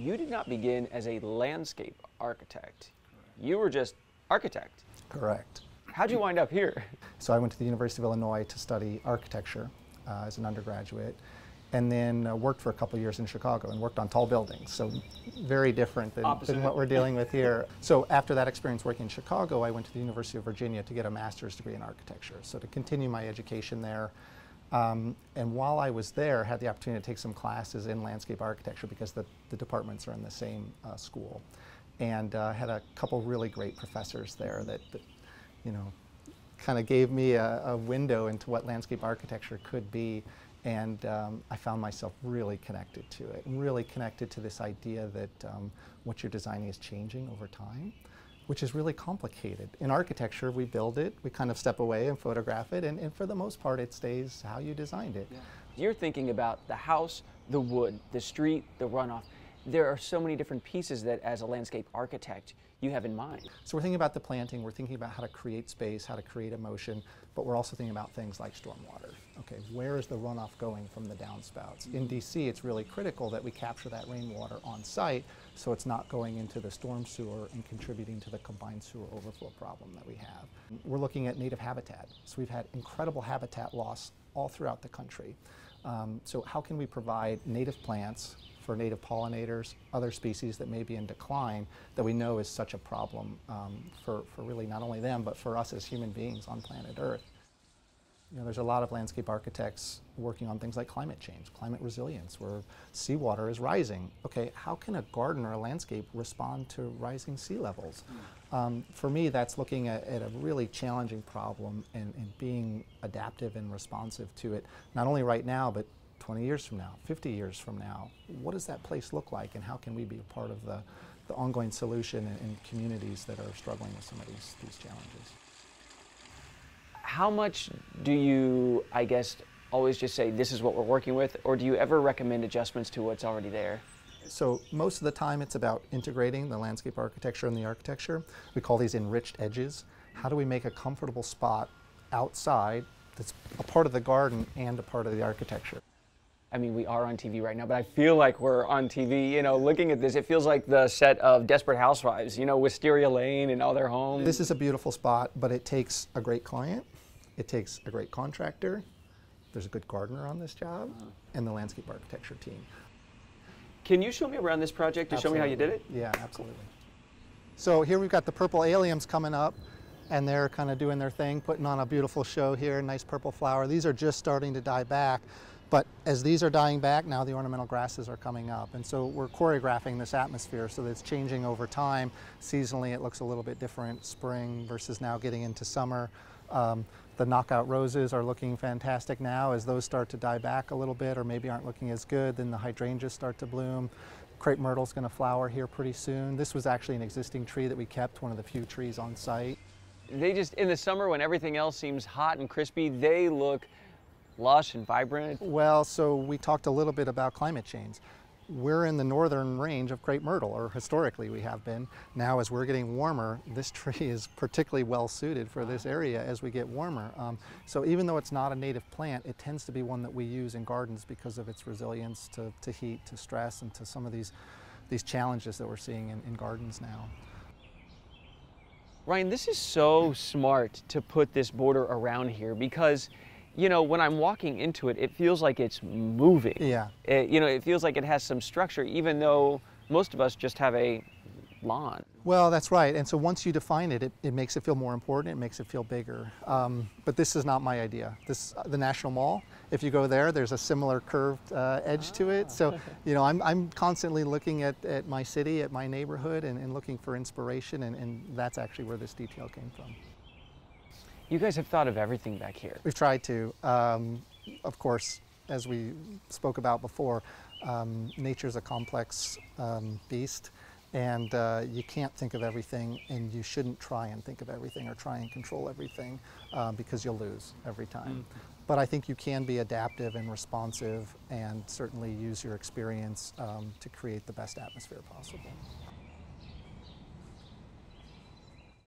you did not begin as a landscape architect. You were just architect. Correct. How'd you wind up here? So I went to the University of Illinois to study architecture as an undergraduate, and then worked for a couple of years in Chicago and worked on tall buildings. So very different than what we're dealing with here. So after that experience working in Chicago, I went to the University of Virginia to get a master's degree in architecture. So to continue my education there. And while I was there, had the opportunity to take some classes in landscape architecture because the departments are in the same school. And had a couple really great professors there that you know, kind of gave me a window into what landscape architecture could be. And I found myself really connected to it, and really connected to this idea that what you're designing is changing over time, which is really complicated. In architecture, we build it, we kind of step away and photograph it, and for the most part, it stays how you designed it. Yeah. You're thinking about the house, the wood, the street, the runoff. There are so many different pieces that, as a landscape architect, you have in mind. So we're thinking about the planting, we're thinking about how to create space, how to create emotion, but we're also thinking about things like stormwater. Okay, where is the runoff going from the downspouts? In DC, it's really critical that we capture that rainwater on site so it's not going into the storm sewer and contributing to the combined sewer overflow problem that we have. We're looking at native habitat. So we've had incredible habitat loss all throughout the country. So how can we provide native plants for native pollinators, other species that may be in decline that we know is such a problem for really not only them, but for us as human beings on planet Earth. You know, there's a lot of landscape architects working on things like climate change, climate resilience, where seawater is rising. Okay, how can a garden or a landscape respond to rising sea levels? For me, that's looking at a really challenging problem and being adaptive and responsive to it, not only right now, but 20 years from now, 50 years from now. What does that place look like, and how can we be a part of the ongoing solution in communities that are struggling with some of these challenges? How much do you, I guess, always just say this is what we're working with, or do you ever recommend adjustments to what's already there? So most of the time it's about integrating the landscape architecture and the architecture. We call these enriched edges. How do we make a comfortable spot outside that's a part of the garden and a part of the architecture? I mean, we are on TV right now, but I feel like we're on TV, you know, looking at this. It feels like the set of Desperate Housewives, you know, Wisteria Lane and all their homes. This is a beautiful spot, but it takes a great client, it takes a great contractor, there's a good gardener on this job, and the landscape architecture team. Can you show me around this project to show me how you did it? Yeah, absolutely. So here we've got the purple alliums coming up, and they're kind of doing their thing, putting on a beautiful show here, nice purple flower. These are just starting to die back. But as these are dying back, now the ornamental grasses are coming up. And so we're choreographing this atmosphere so that it's changing over time. Seasonally, it looks a little bit different, spring versus now getting into summer. The knockout roses are looking fantastic now. As those start to die back a little bit or maybe aren't looking as good, then the hydrangeas start to bloom. Crepe myrtle's going to flower here pretty soon. This was actually an existing tree that we kept, one of the few trees on site. They just, in the summer when everything else seems hot and crispy, they look lush and vibrant. Well, so we talked a little bit about climate change. We're in the northern range of crepe myrtle, or historically we have been. Now as we're getting warmer, this tree is particularly well suited for this area as we get warmer. So even though it's not a native plant, it tends to be one that we use in gardens because of its resilience to heat, to stress, and to some of these challenges that we're seeing in gardens now. Ryan, this is so smart to put this border around here because, you know, when I'm walking into it, it feels like it's moving. Yeah. You know, it feels like it has some structure, even though most of us just have a lawn. Well, that's right. And so once you define it, it makes it feel more important. It makes it feel bigger. But this is not my idea. The National Mall, if you go there, there's a similar curved edge to it. So, you know, I'm constantly looking at my city, at my neighborhood, and looking for inspiration. And that's actually where this detail came from. You guys have thought of everything back here. We've tried to. Of course, as we spoke about before, nature's a complex beast, and you can't think of everything, and you shouldn't try and think of everything or try and control everything because you'll lose every time. But I think you can be adaptive and responsive and certainly use your experience to create the best atmosphere possible.